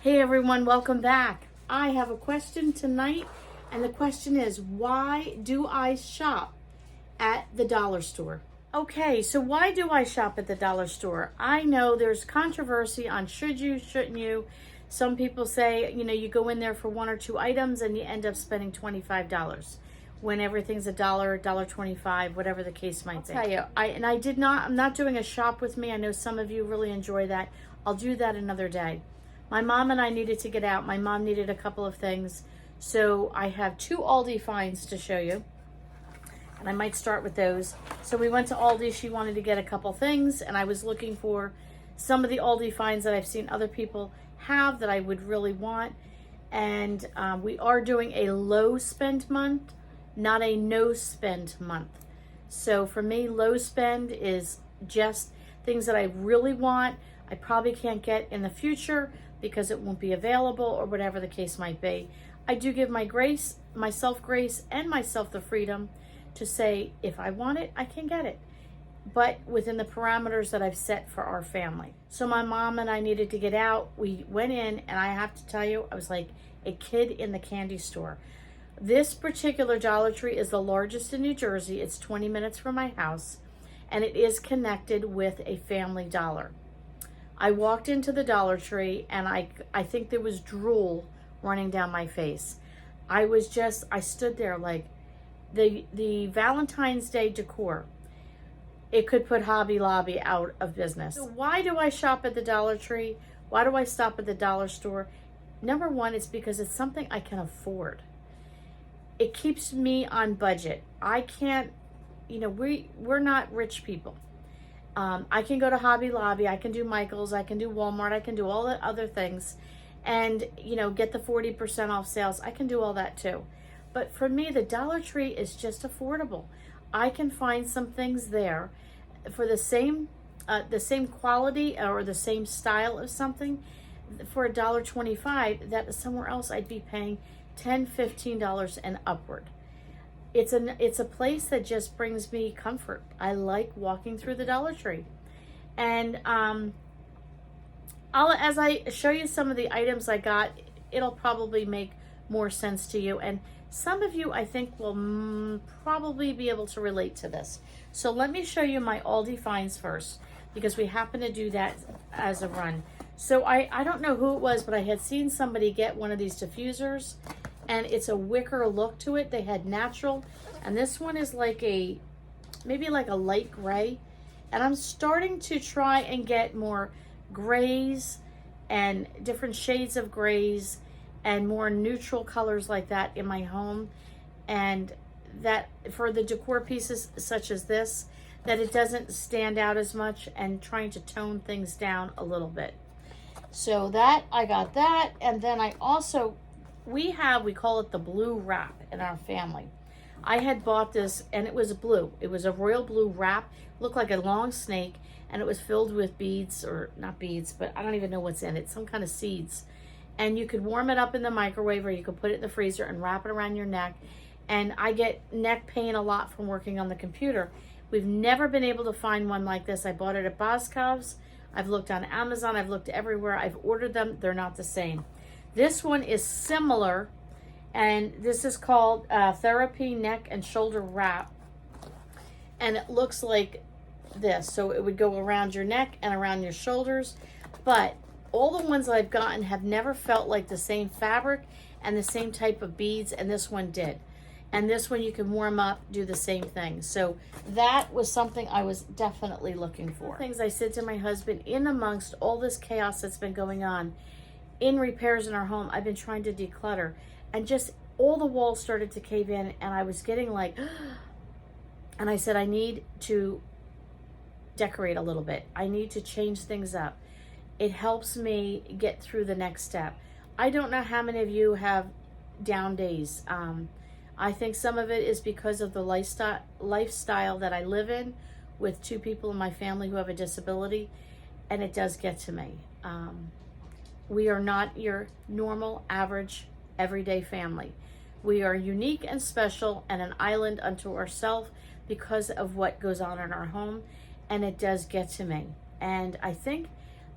Hey everyone, welcome back. I have a question tonight, and the question is, why do I shop at the dollar store? Okay, so why do I shop at the dollar store? I know there's controversy on should you, shouldn't you. Some people say, you go in there for one or two items and you end up spending $25 when everything's $1.25, whatever the case might be. I'll tell you, I'm not doing a shop with me. I know some of you really enjoy that. I'll do that another day. My mom and I needed to get out. My mom needed a couple of things. So I have two Aldi finds to show you. And I might start with those. So we went to Aldi. She wanted to get a couple things. And I was looking for some of the Aldi finds that I've seen other people have that I would really want. And we are doing a low spend month, not a no spend month. So for me, low spend is just things that I really want. I probably can't get in the future because it won't be available or whatever the case might be. I do give myself grace and myself the freedom to say, if I want it, I can get it, but within the parameters that I've set for our family. So my mom and I needed to get out. We went in, and I have to tell you, I was like a kid in the candy store. This particular Dollar Tree is the largest in New Jersey. It's 20 minutes from my house, and it is connected with a Family Dollar. I walked into the Dollar Tree, and I think there was drool running down my face. I stood there like the Valentine's Day decor. It could put Hobby Lobby out of business. So why do I shop at the Dollar Tree? Why do I stop at the dollar store? Number one, it's because it's something I can afford. It keeps me on budget. I can't, we're not rich people. I can go to Hobby Lobby, I can do Michael's, I can do Walmart, I can do all the other things and, get the 40% off sales. I can do all that too. But for me, the Dollar Tree is just affordable. I can find some things there for the same quality or the same style of something for $1.25 that somewhere else I'd be paying $10, $15 and upward. It's a place that just brings me comfort. I like walking through the Dollar Tree. And as I show you some of the items I got, it'll probably make more sense to you. And some of you, I think, will probably be able to relate to this. So let me show you my Aldi finds first, because we happen to do that as a run. So I don't know who it was, but I had seen somebody get one of these diffusers, and it's a wicker look to it. They had natural, and this one is maybe like a light gray. And I'm starting to try and get more grays and different shades of grays and more neutral colors like that in my home. And that for the decor pieces such as this, that it doesn't stand out as much, and trying to tone things down a little bit. So I got that. And then I also, we call it the blue wrap in our family. I had bought this, and it was blue. It was a royal blue wrap. It looked like a long snake, and it was filled with beads, or not beads, but I don't even know what's in it, some kind of seeds. And you could warm it up in the microwave, or you could put it in the freezer and wrap it around your neck. And I get neck pain a lot from working on the computer. We've never been able to find one like this. I bought it at Boscov's. I've looked on Amazon. I've looked everywhere. I've ordered them. They're not the same. This one is similar, and this is called Therapy Neck and Shoulder Wrap. And it looks like this. So it would go around your neck and around your shoulders. But all the ones I've gotten have never felt like the same fabric and the same type of beads, and this one did. And this one you can warm up, do the same thing. So that was something I was definitely looking for. Things I said to my husband, in amongst all this chaos that's been going on, in repairs in our home, I've been trying to declutter, and just all the walls started to cave in, and I was getting like, and I said, I need to decorate a little bit. I need to change things up. It helps me get through the next step. I don't know how many of you have down days. I think some of it is because of the lifestyle that I live in with two people in my family who have a disability, and it does get to me. We are not your normal, average, everyday family. We are unique and special and an island unto ourselves because of what goes on in our home, and it does get to me. And I think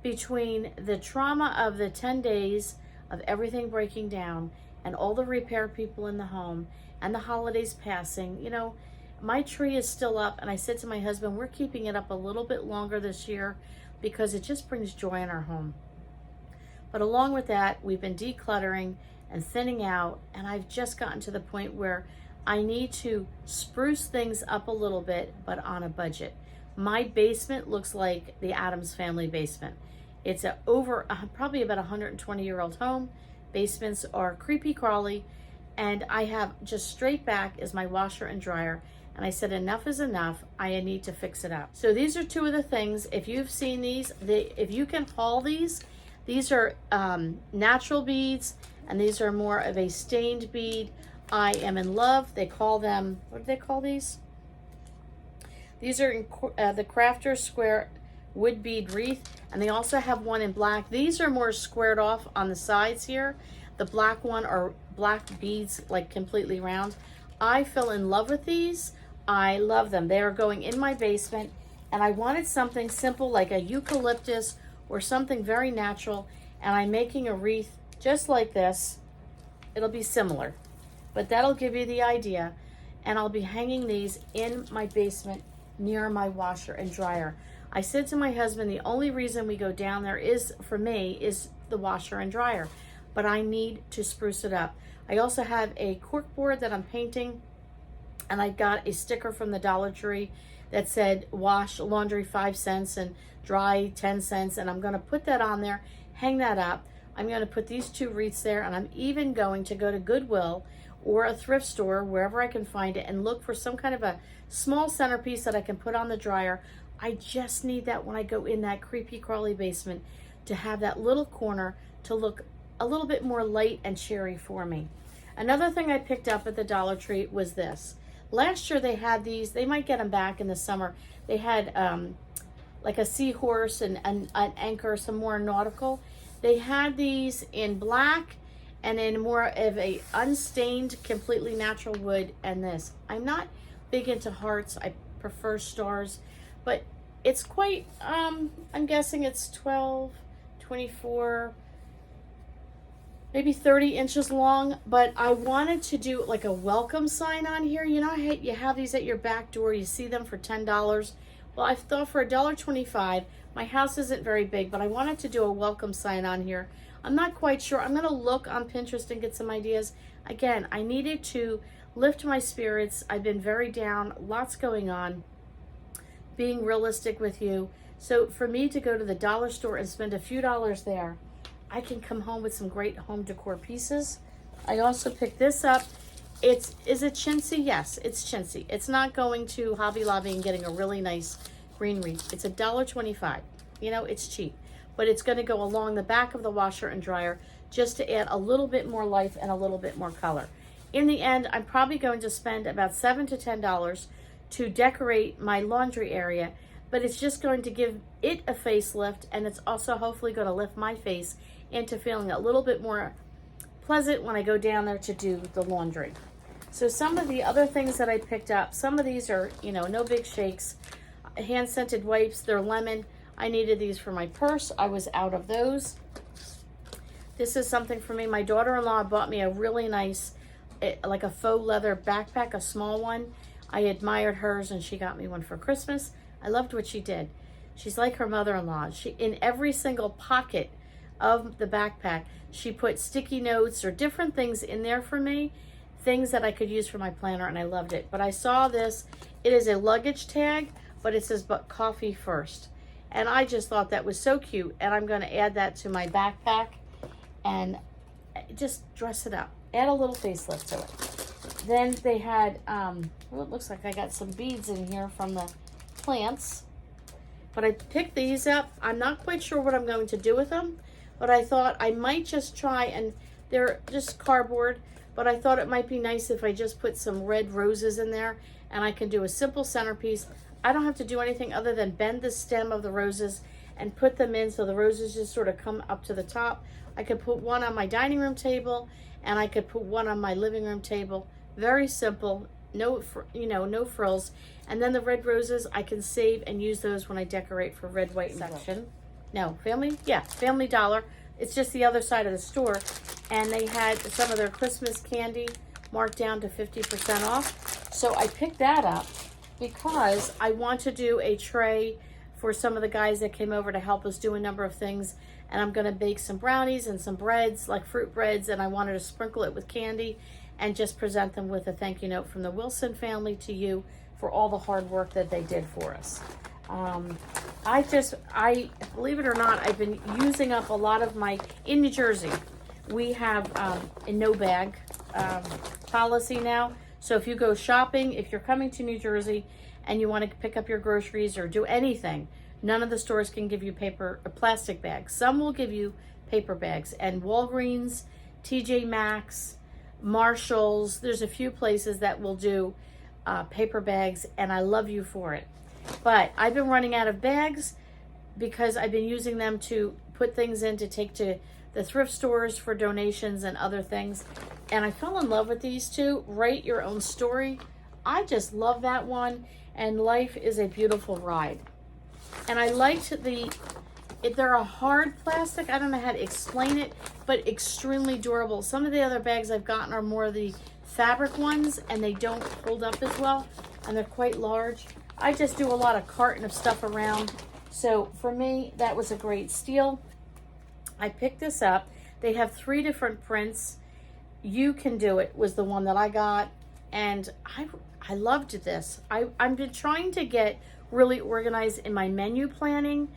between the trauma of the 10 days of everything breaking down and all the repair people in the home and the holidays passing, you know, my tree is still up, and I said to my husband, we're keeping it up a little bit longer this year because it just brings joy in our home. But along with that, we've been decluttering and thinning out, and I've just gotten to the point where I need to spruce things up a little bit, but on a budget. My basement looks like the Addams Family basement. It's probably about 120-year-old home. Basements are creepy crawly, and I have just straight back is my washer and dryer. And I said, enough is enough. I need to fix it up. So these are two of the things. If you've seen these, if you can haul these are natural beads, and these are more of a stained bead. I am in love. They call them, what do they call these? These are the Crafter's Square wood bead wreath, and they also have one in black. These are more squared off on the sides here. The black one are black beads, like completely round. I fell in love with these. I love them. They are going in my basement, and I wanted something simple like a eucalyptus or something very natural, and I'm making a wreath just like this. It'll be similar, but that'll give you the idea. And I'll be hanging these in my basement near my washer and dryer. I said to my husband, the only reason we go down there is, for me, is the washer and dryer, but I need to spruce it up. I also have a cork board that I'm painting, and I got a sticker from the Dollar Tree that said wash laundry 5 cents and dry 10 cents, and I'm going to put that on there, hang that up. I'm going to put these two wreaths there, and I'm even going to go to Goodwill or a thrift store, wherever I can find it, and look for some kind of a small centerpiece that I can put on the dryer. I just need that when I go in that creepy crawly basement, to have that little corner to look a little bit more light and cheery for me. Another thing I picked up at the Dollar Tree was this. Last year they had these, they might get them back in the summer. They had like a seahorse and an anchor, some more nautical. They had these in black and in more of a unstained, completely natural wood, and this. I'm not big into hearts, I prefer stars, but it's quite, I'm guessing it's 12, 24, maybe 30 inches long, but I wanted to do like a welcome sign on here. You know how you have these at your back door, you see them for $10. Well, I thought for $1.25, my house isn't very big, but I wanted to do a welcome sign on here. I'm not quite sure. I'm gonna look on Pinterest and get some ideas. Again, I needed to lift my spirits. I've been very down, lots going on, being realistic with you. So for me to go to the dollar store and spend a few dollars there, I can come home with some great home decor pieces. I also picked this up. Is it chintzy? Yes, it's chintzy. It's not going to Hobby Lobby and getting a really nice green wreath. It's $1.25. You know, it's cheap, but it's going to go along the back of the washer and dryer just to add a little bit more life and a little bit more color. In the end, I'm probably going to spend about $7 to $10 to decorate my laundry area, but it's just going to give it a facelift, and it's also hopefully going to lift my face into feeling a little bit more pleasant when I go down there to do the laundry. So some of the other things that I picked up, some of these are, you know, no big shakes. Hand scented wipes, they're lemon. I needed these for my purse. I was out of those. This is something for me. My daughter-in-law bought me a really nice, like a faux leather backpack, a small one. I admired hers, and she got me one for Christmas. I loved what she did. She's like her mother-in-law. In every single pocket of the backpack, she put sticky notes or different things in there for me, things that I could use for my planner, and I loved it. But I saw this. It is a luggage tag, but it says, "But coffee first." And I just thought that was so cute, and I'm going to add that to my backpack and just dress it up. Add a little facelift to it. Then they had, well, it looks like I got some beads in here from the plants. But I picked these up. I'm not quite sure what I'm going to do with them, but I thought I might just try, and they're just cardboard, but I thought it might be nice if I just put some red roses in there, and I can do a simple centerpiece. I don't have to do anything other than bend the stem of the roses and put them in so the roses just sort of come up to the top. I could put one on my dining room table, and I could put one on my living room table. Very simple, no frills. And then the red roses, I can save and use those when I decorate for red, white, and section. no, Family, yeah, Family Dollar. It's just the other side of the store. And they had some of their Christmas candy marked down to 50% off. So I picked that up because I want to do a tray for some of the guys that came over to help us do a number of things. And I'm going to bake some brownies and some breads, like fruit breads, and I wanted to sprinkle it with candy and just present them with a thank you note from the Wilson family to you for all the hard work that they did for us. I believe it or not, I've been using up a lot of my, in New Jersey, we have a no bag policy now. So if you go shopping, if you're coming to New Jersey and you want to pick up your groceries or do anything, none of the stores can give you paper or plastic bags. Some will give you paper bags, and Walgreens, TJ Maxx, Marshalls, there's a few places that will do paper bags, and I love you for it. But I've been running out of bags because I've been using them to put things in to take to the thrift stores for donations and other things. And I fell in love with these two. Write Your Own Story. I just love that one. And Life is a Beautiful Ride. And I liked they're a hard plastic. I don't know how to explain it, but extremely durable. Some of the other bags I've gotten are more of the fabric ones, and they don't hold up as well, and they're quite large. I just do a lot of carton of stuff around. So for me, that was a great steal. I picked this up. They have 3 different prints. You Can Do It was the one that I got, and I loved this. I've been trying to get really organized in my menu planning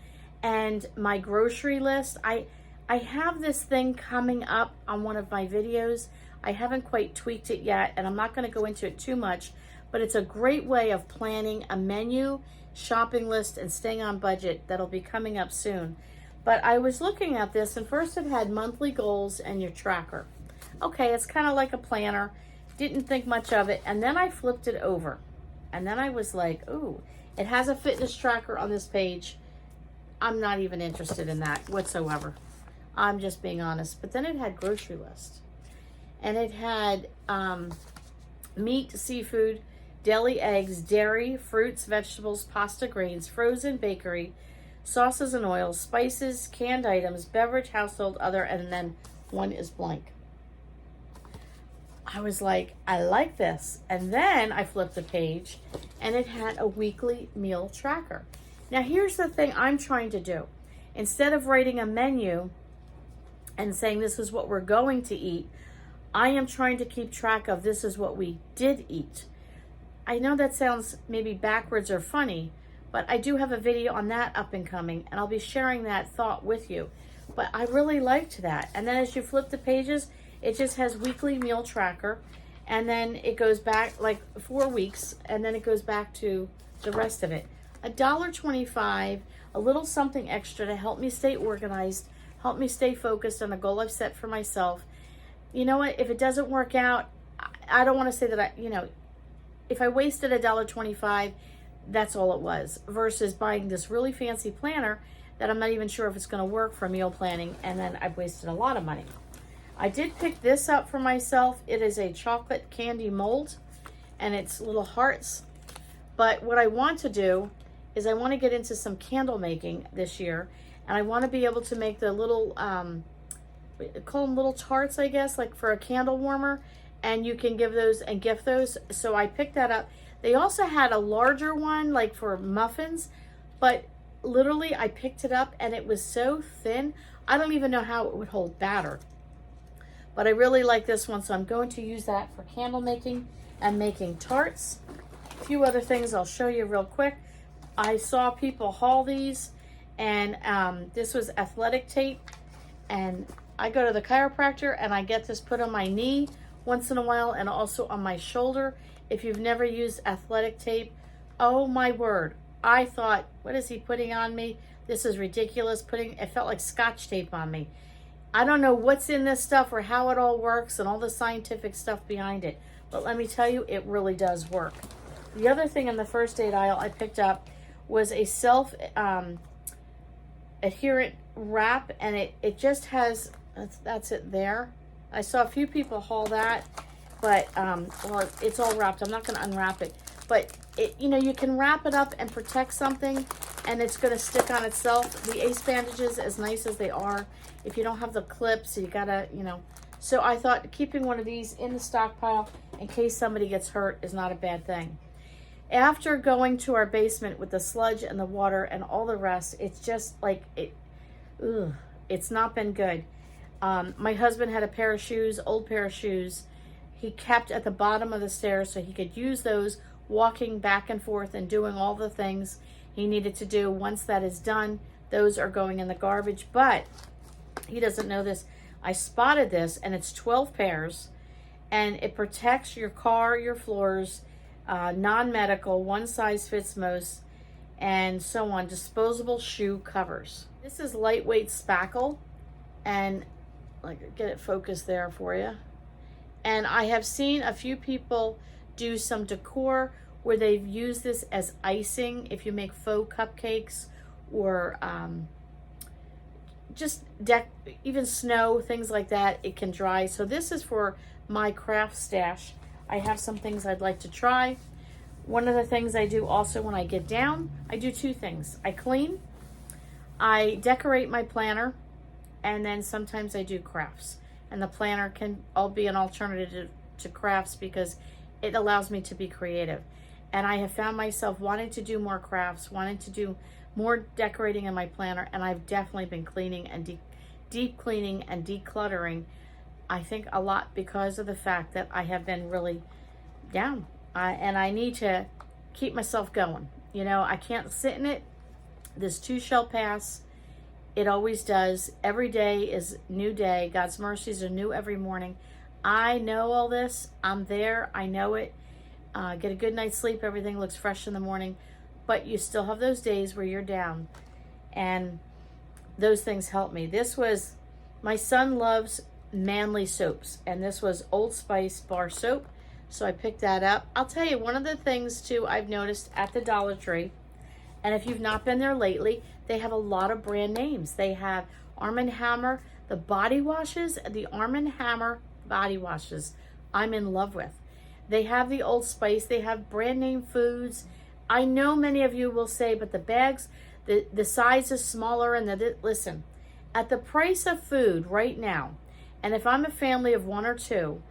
and my grocery list. I have this thing coming up on one of my videos. I haven't quite tweaked it yet, and I'm not going to go into it too much, but it's a great way of planning a menu, shopping list, and staying on budget that'll be coming up soon. But I was looking at this, and first it had monthly goals and your tracker. Okay, it's kind of like a planner. Didn't think much of it, and then I flipped it over. And then I was like, ooh, it has a fitness tracker on this page. I'm not even interested in that whatsoever. I'm just being honest. But then it had grocery list. And it had meat, seafood, deli eggs, dairy, fruits, vegetables, pasta, grains, frozen bakery, sauces and oils, spices, canned items, beverage, household, other, and then one is blank. I was like, I like this. And then I flipped the page and it had a weekly meal tracker. Now here's the thing I'm trying to do. Instead of writing a menu and saying this is what we're going to eat, I am trying to keep track of this is what we did eat. I know that sounds maybe backwards or funny, but I do have a video on that up and coming, and I'll be sharing that thought with you. But I really liked that. And then as you flip the pages, it just has weekly meal tracker, and then it goes back like 4 weeks, and then it goes back to the rest of it. $1.25, a little something extra to help me stay organized, help me stay focused on a goal I've set for myself. You know what? If it doesn't work out, I don't want to say that if I wasted $1.25, that's all it was, versus buying this really fancy planner that I'm not even sure if it's going to work for meal planning, and then I've wasted a lot of money. I did pick this up for myself. It is a chocolate candy mold, and it's little hearts. But what I want to do is I want to get into some candle making this year, and I want to be able to make the little, call them little tarts, I guess, like for a candle warmer, and you can give those and gift those. So I picked that up. They also had a larger one, like for muffins, but literally I picked it up and it was so thin, I don't even know how it would hold batter. But I really like this one, so I'm going to use that for candle making and making tarts. A few other things I'll show you real quick. I saw people haul these, and this was athletic tape, and I go to the chiropractor and I get this put on my knee once in a while and also on my shoulder. If you've never used athletic tape, oh my word. I thought, what is he putting on me? This is ridiculous. It felt like Scotch tape on me. I don't know what's in this stuff or how it all works and all the scientific stuff behind it. But let me tell you, it really does work. The other thing in the first aid aisle I picked up was a self-adherent wrap, and it just has, that's it there. I saw a few people haul that, but well, it's all wrapped. I'm not going to unwrap it, but you can wrap it up and protect something, and it's going to stick on itself. The ace bandages, as nice as they are, if you don't have the clips, you gotta, you know. So I thought keeping one of these in the stockpile in case somebody gets hurt is not a bad thing. After going to our basement with the sludge and the water and all the rest, it's just like, it's not been good. My husband had a pair of shoes, old pair of shoes. He kept at the bottom of the stairs so he could use those walking back and forth and doing all the things he needed to do. Once that is done, those are going in the garbage. But he doesn't know this. I spotted this, and it's 12 pairs, and it protects your car, your floors, non-medical, one size fits most, and so on. Disposable shoe covers. This is lightweight spackle, and like get it focused there for you. And I have seen a few people do some decor where they've used this as icing. If you make faux cupcakes or just even snow, things like that, it can dry. So this is for my craft stash. I have some things I'd like to try. One of the things I do also when I get down, I do two things. I clean, I decorate my planner, and then sometimes I do crafts. And the planner can all be an alternative to crafts because it allows me to be creative. And I have found myself wanting to do more crafts, wanting to do more decorating in my planner, and I've definitely been cleaning and deep cleaning and decluttering, I think a lot because of the fact that I have been really down. And I need to keep myself going. You know, I can't sit in it. This too shall pass. It always does. Every day is new day. God's mercies are new every morning. I know all this. I'm there. I know it. Get a good night's sleep. Everything looks fresh in the morning. But you still have those days where you're down. And those things help me. This was, my son loves manly soaps. And this was Old Spice bar soap. So I picked that up. I'll tell you, one of the things too I've noticed at the Dollar Tree, and if you've not been there lately, they have a lot of brand names. They have Arm & Hammer, the body washes, the Arm & Hammer body washes I'm in love with. They have the Old Spice, they have brand name foods. I know many of you will say, but the bags, the size is smaller, and listen, at the price of food right now, and if I'm a family of one or two,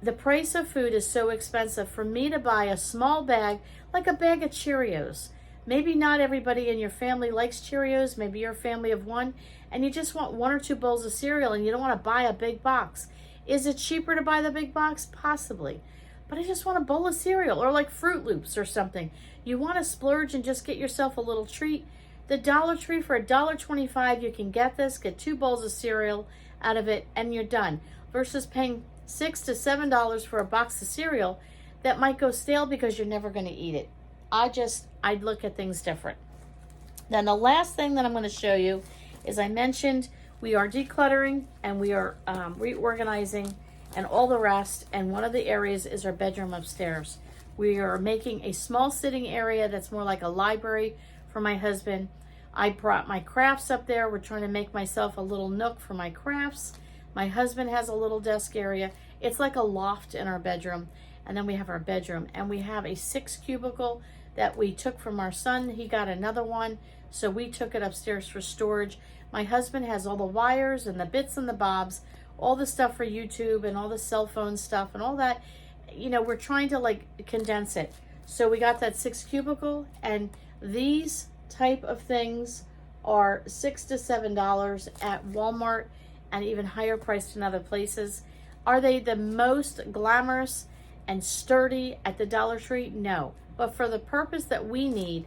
the price of food is so expensive for me to buy a small bag, like a bag of Cheerios. Maybe not everybody in your family likes Cheerios. Maybe you're a family of one and you just want one or two bowls of cereal and you don't want to buy a big box. Is it cheaper to buy the big box? Possibly. But I just want a bowl of cereal, or like Fruit Loops or something. You want to splurge and just get yourself a little treat. The Dollar Tree for $1.25, you can get this, get 2 bowls of cereal out of it, and you're done. Versus paying $6 to $7 for a box of cereal that might go stale because you're never going to eat it. I'd look at things different. Then the last thing that I'm going to show you is, I mentioned we are decluttering and we are reorganizing and all the rest. And one of the areas is our bedroom upstairs. We are making a small sitting area that's more like a library for my husband. I brought my crafts up there. We're trying to make myself a little nook for my crafts. My husband has a little desk area. It's like a loft in our bedroom. And then we have our bedroom, and we have a 6 cubicle that we took from our son. He got another one, so we took it upstairs for storage. My husband has all the wires and the bits and the bobs, all the stuff for YouTube and all the cell phone stuff and all that. You know, we're trying to like condense it. So we got that 6 cubicle, and these type of things are $6 to $7 at Walmart and even higher priced in other places. Are they the most glamorous and sturdy at the Dollar Tree? No. But for the purpose that we need,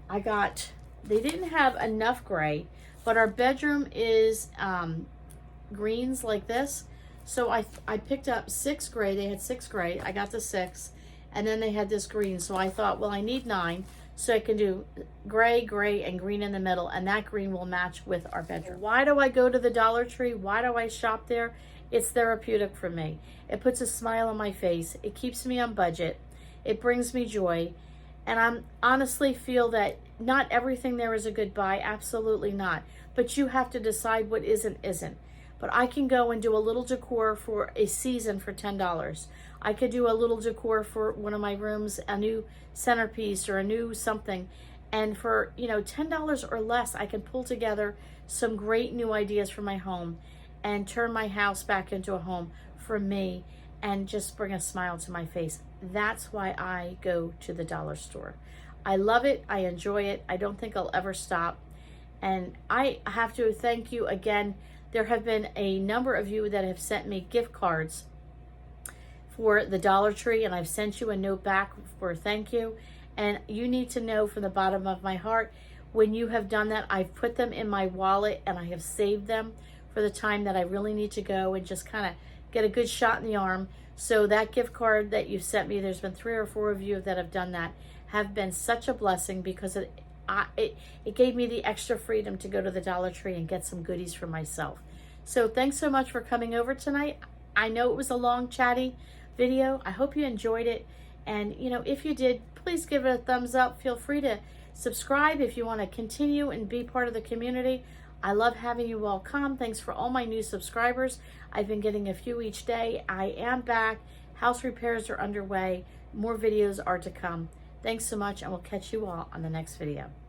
they didn't have enough gray, but our bedroom is greens like this. So I picked up 6 gray. They had 6 gray. I got the 6. And then they had this green. So I thought, well, I need 9. So I can do gray, gray, and green in the middle. And that green will match with our bedroom. Why do I go to the Dollar Tree? Why do I shop there? It's therapeutic for me. It puts a smile on my face. It keeps me on budget. It brings me joy. And I honestly feel that not everything there is a good buy. Absolutely not. But you have to decide what isn't. But I can go and do a little decor for a season for $10. I could do a little decor for one of my rooms, a new centerpiece or a new something. And for, $10 or less, I can pull together some great new ideas for my home and turn my house back into a home for me and just bring a smile to my face. That's why I go to the dollar store. I love it. I enjoy it. I don't think I'll ever stop. And I have to thank you again. There have been a number of you that have sent me gift cards for the Dollar Tree, and I've sent you a note back for thank you. And you need to know from the bottom of my heart, when you have done that, I've put them in my wallet and I have saved them for the time that I really need to go and just kind of get a good shot in the arm. So that gift card that you've sent me, there's been 3 or 4 of you that have done that, have been such a blessing, because it gave me the extra freedom to go to the Dollar Tree and get some goodies for myself. So thanks so much for coming over tonight. I know it was a long, chatty video. I hope you enjoyed it. And, if you did, please give it a thumbs up. Feel free to subscribe if you want to continue and be part of the community. I love having you all come. Thanks for all my new subscribers. I've been getting a few each day. I am back. House repairs are underway. More videos are to come. Thanks so much, and we'll catch you all on the next video.